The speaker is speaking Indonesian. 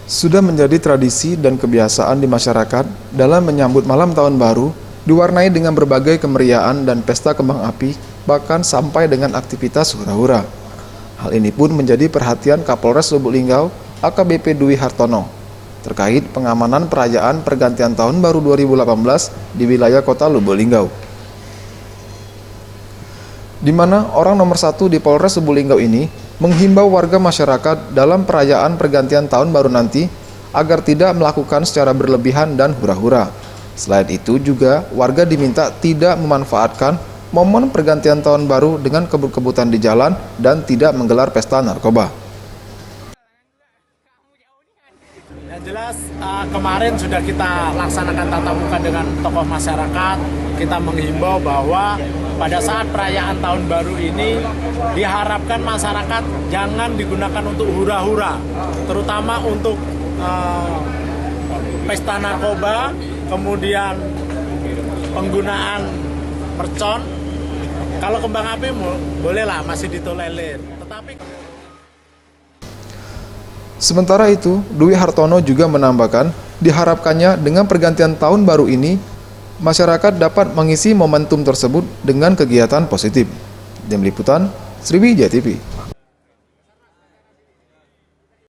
Sudah menjadi tradisi dan kebiasaan di masyarakat dalam menyambut malam tahun baru, diwarnai dengan berbagai kemeriahan dan pesta kembang api, bahkan sampai dengan aktivitas hura-hura. Hal ini pun menjadi perhatian Kapolres Lubuk Linggau, AKBP Dwi Hartono, terkait pengamanan perayaan pergantian tahun baru 2018 di wilayah kota Lubuk Linggau. Di mana orang nomor 1 di Polres Lubuk Linggau ini menghimbau warga masyarakat dalam perayaan pergantian tahun baru nanti agar tidak melakukan secara berlebihan dan hura-hura. Selain itu juga warga diminta tidak memanfaatkan momen pergantian tahun baru dengan kebut-kebutan di jalan dan tidak menggelar pesta narkoba. Yang jelas kemarin sudah kita laksanakan tatap muka dengan tokoh masyarakat. Kita menghimbau bahwa pada saat perayaan tahun baru ini diharapkan masyarakat jangan digunakan untuk hura-hura, terutama untuk pesta narkoba, kemudian penggunaan mercon. Kalau kembang api bolehlah masih ditolerir, tetapi sementara itu, Dwi Hartono juga menambahkan, diharapkannya dengan pergantian tahun baru ini, masyarakat dapat mengisi momentum tersebut dengan kegiatan positif. Tim Liputan, Sriwijaya TV.